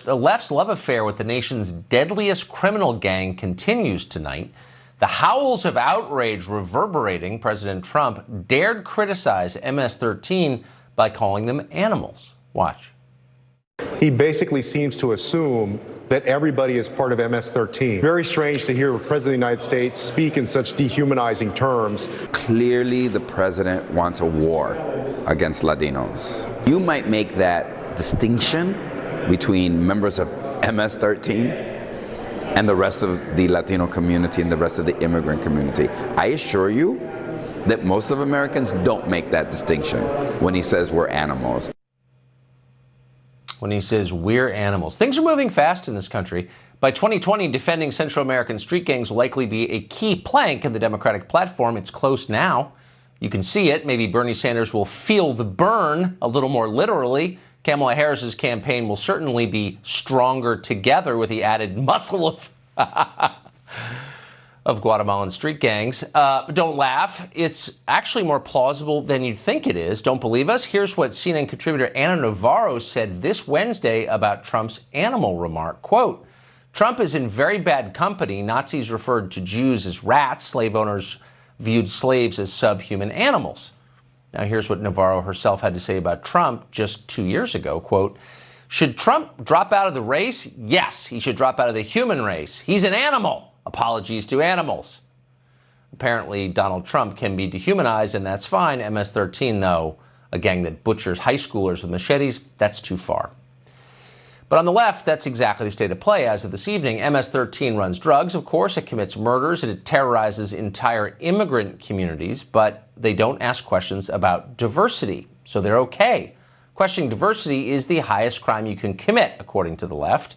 The left's love affair with the nation's deadliest criminal gang continues tonight. The howls of outrage reverberating. President Trump dared criticize MS-13 by calling them animals. Watch. He basically seems to assume that everybody is part of MS-13. Very strange to hear the President of the United States speak in such dehumanizing terms. Clearly, the president wants a war against Latinos. You might make that distinction between members of MS-13 and the rest of the Latino community and the rest of the immigrant community. I assure you that most of Americans don't make that distinction when he says we're animals. When he says we're animals. Things are moving fast in this country. By 2020, defending Central American street gangs will likely be a key plank in the Democratic platform. It's close now. You can see it. Maybe Bernie Sanders will feel the burn a little more literally. Kamala Harris's campaign will certainly be stronger together with the added muscle of Guatemalan street gangs. But don't laugh. It's actually more plausible than you'd think it is. Don't believe us? Here's what CNN contributor Ana Navarro said this Wednesday about Trump's animal remark. Quote, Trump is in very bad company. Nazis referred to Jews as rats. Slave owners viewed slaves as subhuman animals. Now, here's what Navarro herself had to say about Trump just 2 years ago. Quote, should Trump drop out of the race? Yes, he should drop out of the human race. He's an animal. Apologies to animals. Apparently, Donald Trump can be dehumanized, and that's fine. MS-13, though, a gang that butchers high schoolers with machetes, that's too far. But on the left, that's exactly the state of play as of this evening. MS-13 runs drugs, of course. It commits murders, and it terrorizes entire immigrant communities. But they don't ask questions about diversity, so they're okay. Questioning diversity is the highest crime you can commit, according to the left.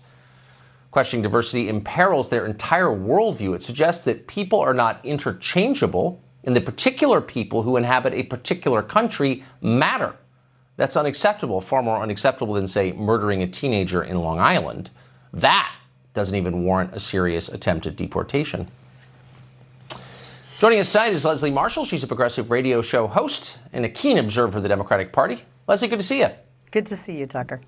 Questioning diversity imperils their entire worldview. It suggests that people are not interchangeable, and the particular people who inhabit a particular country matter. That's unacceptable, far more unacceptable than, say, murdering a teenager in Long Island. That doesn't even warrant a serious attempt at deportation. Joining us tonight is Leslie Marshall. She's a progressive radio show host and a keen observer of the Democratic Party. Leslie, good to see you. Good to see you, Tucker.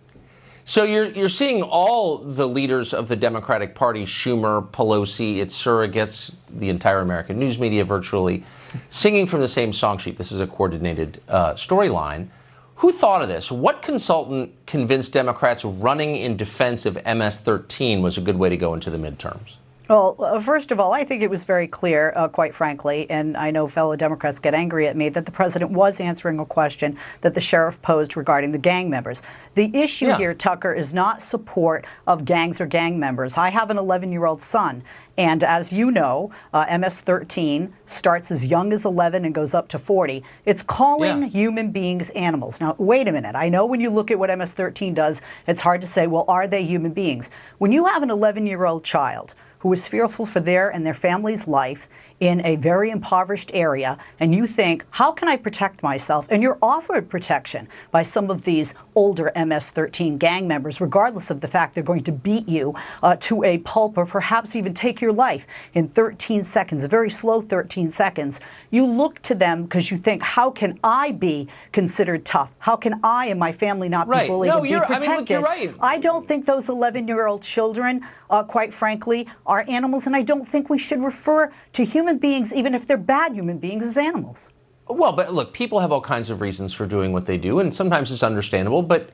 So you're seeing all the leaders of the Democratic Party, Schumer, Pelosi, its surrogates, the entire American news media virtually, singing from the same song sheet. This is a coordinated storyline. Who thought of this? What consultant convinced Democrats running in defense of MS-13 was a good way to go into the midterms? Well, first of all, I think it was very clear, quite frankly, and I know fellow Democrats get angry at me, that the president was answering a question that the sheriff posed regarding the gang members. The issue here, Tucker, is not support of gangs or gang members. I have an 11-year-old son, and as you know, MS-13 starts as young as 11 and goes up to 40. It's calling human beings animals. Now, wait a minute. I know when you look at what MS-13 does, it's hard to say, well, are they human beings? When you have an 11-year-old child who is fearful for their and their family's life in a very impoverished area, and you think, how can I protect myself? And you're offered protection by some of these older MS-13 gang members, regardless of the fact they're going to beat you to a pulp or perhaps even take your life in 13 seconds, a very slow 13 seconds. You look to them because you think, how can I be considered tough? How can I and my family not be bullied and be protected? I mean, look, you're right. I don't think those 11-year-old children, quite frankly, are animals, and I don't think we should refer to human beings, even if they're bad human beings, as animals. Well, but look, people have all kinds of reasons for doing what they do, and sometimes it's understandable. But,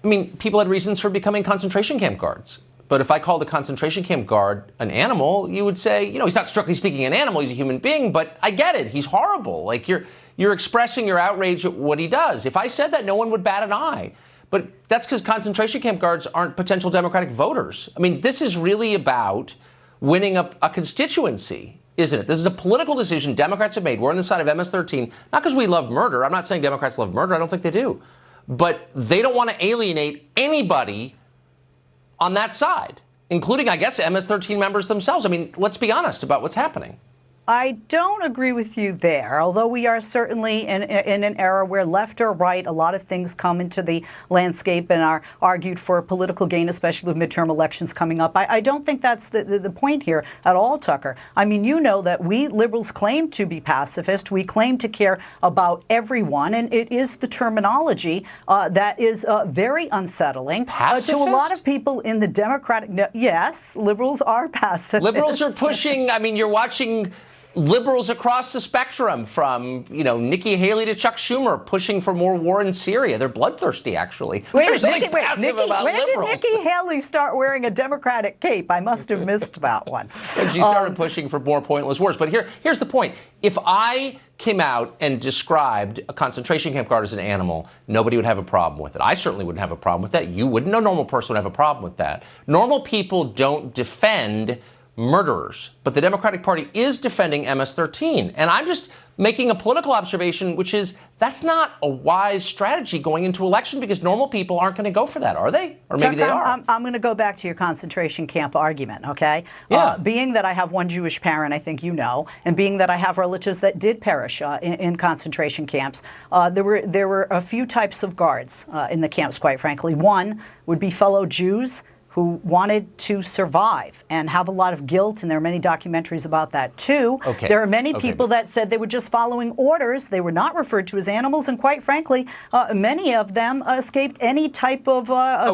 I mean, people had reasons for becoming concentration camp guards. But if I called a concentration camp guard an animal, you would say, you know, he's not strictly speaking an animal, he's a human being, but I get it. He's horrible. Like, you're expressing your outrage at what he does. If I said that, no one would bat an eye. But that's because concentration camp guards aren't potential Democratic voters. I mean, this is really about winning a constituency, isn't it? This is a political decision Democrats have made. We're on the side of MS-13, not because we love murder. I'm not saying Democrats love murder. I don't think they do. But they don't want to alienate anybody on that side, including, I guess, MS-13 members themselves. I mean, let's be honest about what's happening. I don't agree with you there, although we are certainly in an era where left or right, a lot of things come into the landscape and are argued for political gain, especially with midterm elections coming up. I don't think that's the point here at all, Tucker. I mean, you know that we liberals claim to be pacifist. We claim to care about everyone, and it is the terminology that is very unsettling to a lot of people in the Democratic. Yes, liberals are pacifist. Liberals are pushing, I mean, you're watching liberals across the spectrum from, Nikki Haley to Chuck Schumer pushing for more war in Syria. They're bloodthirsty, actually. When did Nikki Haley start wearing a Democratic cape? I must have missed that one. When she started pushing for more pointless wars. But here's the point. If I came out and described a concentration camp guard as an animal, nobody would have a problem with it. I certainly wouldn't have a problem with that. You wouldn't. No normal person would have a problem with that. Normal people don't defend murderers, but the Democratic Party is defending MS-13. And I'm just making a political observation, which is that's not a wise strategy going into election because normal people aren't going to go for that, are they? Or maybe they are. I'm going to go back to your concentration camp argument, okay? Yeah. Being that I have one Jewish parent, I think you know, and being that I have relatives that did perish in concentration camps, there were a few types of guards in the camps, quite frankly. One would be fellow Jews who wanted to survive and have a lot of guilt, and there are many documentaries about that too. Okay. There are many people that said they were just following orders. They were not referred to as animals, and quite frankly, many of them escaped any type of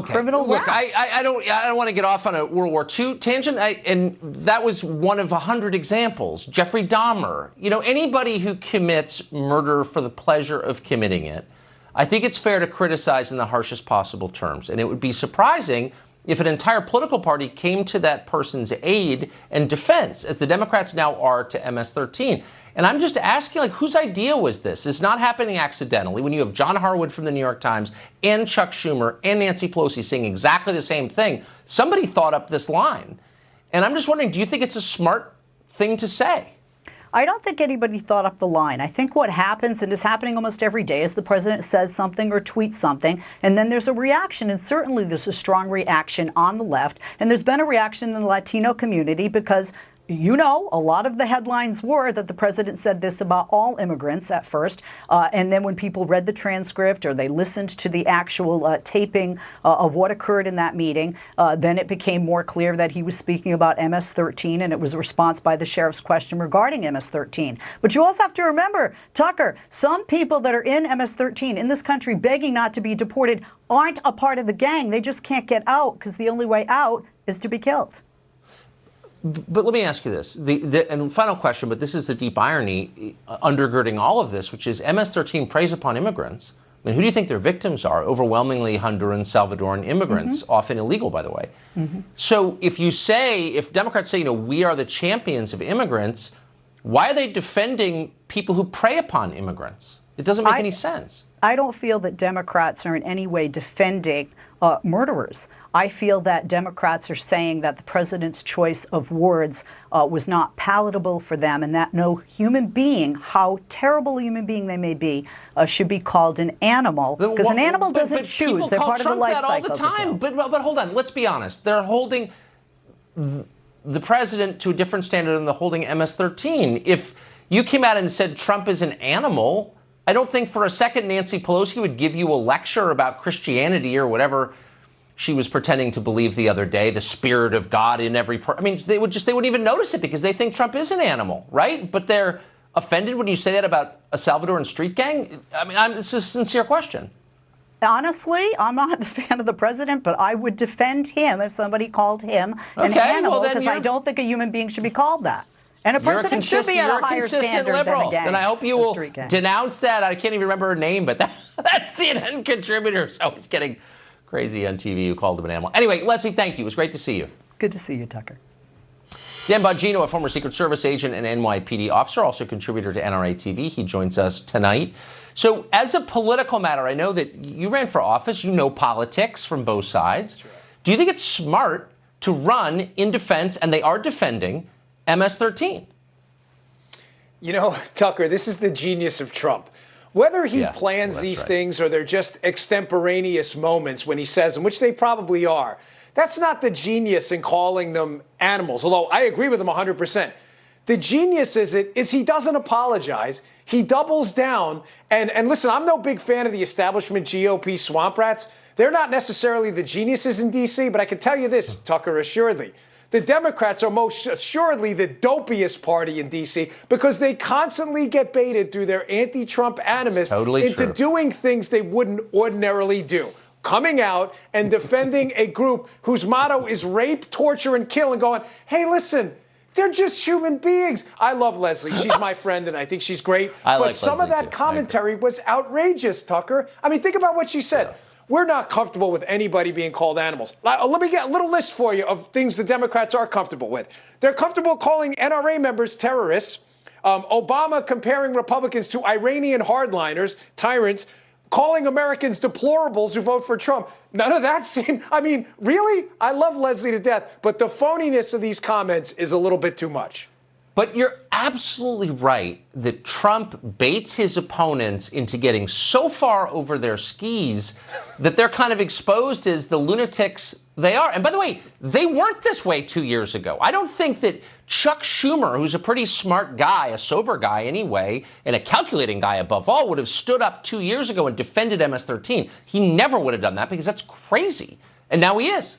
criminal Look, rap. I don't want to get off on a World War II tangent, and that was one of 100 examples. Jeffrey Dahmer, anybody who commits murder for the pleasure of committing it, I think it's fair to criticize in the harshest possible terms, and it would be surprising if an entire political party came to that person's aid and defense, as the Democrats now are to MS-13. And I'm just asking, whose idea was this? It's not happening accidentally when you have John Harwood from the New York Times and Chuck Schumer and Nancy Pelosi saying exactly the same thing. Somebody thought up this line. And I'm just wondering, do you think it's a smart thing to say? I don't think anybody thought up the line. I think what happens, and is happening almost every day, is the president says something or tweets something, and then there's a reaction, and certainly there's a strong reaction on the left, and there's been a reaction in the Latino community because a lot of the headlines were that the president said this about all immigrants at first, and then when people read the transcript or they listened to the actual taping of what occurred in that meeting, then it became more clear that he was speaking about MS-13, and it was a response by the sheriff's question regarding MS-13. But you also have to remember, Tucker, some people that are in MS-13 in this country begging not to be deported aren't a part of the gang. They just can't get out because the only way out is to be killed. But let me ask you this, and final question, but this is the deep irony undergirding all of this, which is MS-13 preys upon immigrants. I mean, who do you think their victims are? Overwhelmingly Honduran, Salvadoran immigrants, often illegal, by the way. So if Democrats say, we are the champions of immigrants, why are they defending people who prey upon immigrants? It doesn't make any sense. I don't feel that Democrats are in any way defending murderers. I feel that Democrats are saying that the president's choice of words was not palatable for them, and that no human being, how terrible a human being they may be, should be called an animal, because an animal doesn't choose. They're part of the life cycle. All the time. But hold on, let's be honest. They're holding the president to a different standard than they're holding MS-13. If you came out and said Trump is an animal, I don't think for a second Nancy Pelosi would give you a lecture about Christianity or whatever she was pretending to believe the other day, the spirit of God in every person. I mean, they wouldn't even notice it because they think Trump is an animal, right? But they're offended when you say that about a Salvadoran street gang? I mean, it's a sincere question. Honestly, I'm not a fan of the president, but I would defend him if somebody called him an animal, because I don't think a human being should be called that. And a president should be at a higher standard liberal. than a gang. And I hope you will denounce that. I can't even remember her name, but that CNN contributor is always getting crazy on TV who called him an animal. Anyway, Leslie, thank you. It was great to see you. Good to see you, Tucker. Dan Bongino, a former Secret Service agent and NYPD officer, also contributor to NRA TV. He joins us tonight. So as a political matter, I know that you ran for office. You know politics from both sides. Right. Do you think it's smart to run in defense, and they are defending, MS-13? Tucker, this is the genius of Trump. Whether he plans these things or they're just extemporaneous moments when he says them, which they probably are, that's not the genius in calling them animals, although I agree with him 100%. The genius is he doesn't apologize. He doubles down. And listen, I'm no big fan of the establishment GOP swamp rats. They're not necessarily the geniuses in D.C., but I can tell you this, Tucker, assuredly. The Democrats are most assuredly the dopiest party in D.C. because they constantly get baited through their anti-Trump animus into doing things they wouldn't ordinarily do. Coming out and defending a group whose motto is rape, torture, and kill, and going, hey, listen, they're just human beings. I love Leslie. She's my friend, and I think she's great. But some of that commentary was outrageous, Tucker. I mean, think about what she said. Yeah. We're not comfortable with anybody being called animals. Let me get a little list for you of things the Democrats are comfortable with. They're comfortable calling NRA members terrorists, Obama comparing Republicans to Iranian hardliners, tyrants, calling Americans deplorables who vote for Trump. None of that seemed, I mean, really? I love Leslie to death, but the phoniness of these comments is a little bit too much. But you're absolutely right that Trump baits his opponents into getting so far over their skis that they're kind of exposed as the lunatics they are. And by the way, they weren't this way 2 years ago. I don't think that Chuck Schumer, who's a pretty smart guy, a sober guy anyway, and a calculating guy above all, would have stood up 2 years ago and defended MS-13. He never would have done that because that's crazy. And now he is.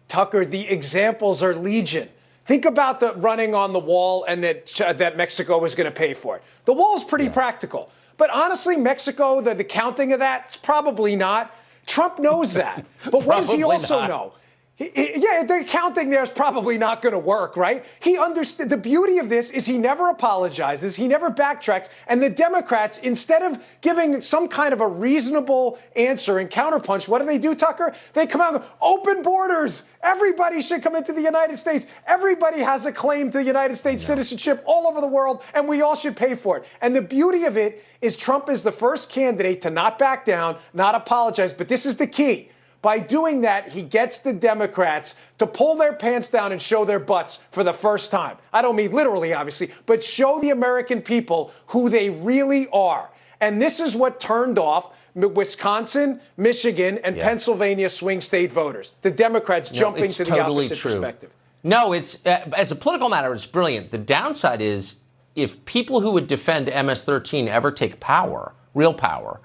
Tucker, the examples are legion. Think about the running on the wall and that Mexico was going to pay for it. The wall is pretty practical. But honestly, Mexico, the counting of that's probably not. Trump knows that. But what does he also know? The counting there is probably not going to work, right? He understood. The beauty of this is he never apologizes. He never backtracks. And the Democrats, instead of giving some kind of a reasonable answer and counterpunch, what do, Tucker? They come out and go, open borders. Everybody should come into the United States. Everybody has a claim to the United States citizenship all over the world, and we all should pay for it. And the beauty of it is Trump is the first candidate to not back down, not apologize. But this is the key. By doing that, he gets the Democrats to pull their pants down and show their butts for the first time. I don't mean literally, obviously, but show the American people who they really are. And this is what turned off Wisconsin, Michigan, and Pennsylvania swing state voters. The Democrats jumping to the opposite perspective. No, it's as a political matter, it's brilliant. The downside is if people who would defend MS-13 ever take power, real power,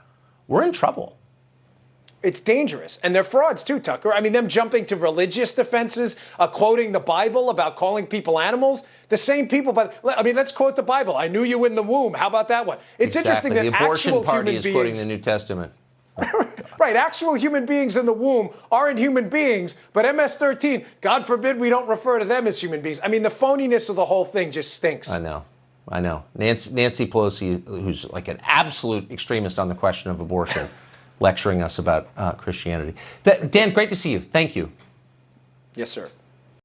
we're in trouble. It's dangerous. And they're frauds, too, Tucker. I mean, them jumping to religious defenses, quoting the Bible about calling people animals. The same people, but I mean, let's quote the Bible. I knew you in the womb. How about that one? It's interesting that the abortion actual party human is beings, quoting the New Testament. Right, actual human beings in the womb aren't human beings, but MS-13, God forbid we don't refer to them as human beings. I mean, the phoniness of the whole thing just stinks. I know. Nancy Pelosi, who's like an absolute extremist on the question of abortion, lecturing us about Christianity. Dan, great to see you. Thank you. Yes, sir.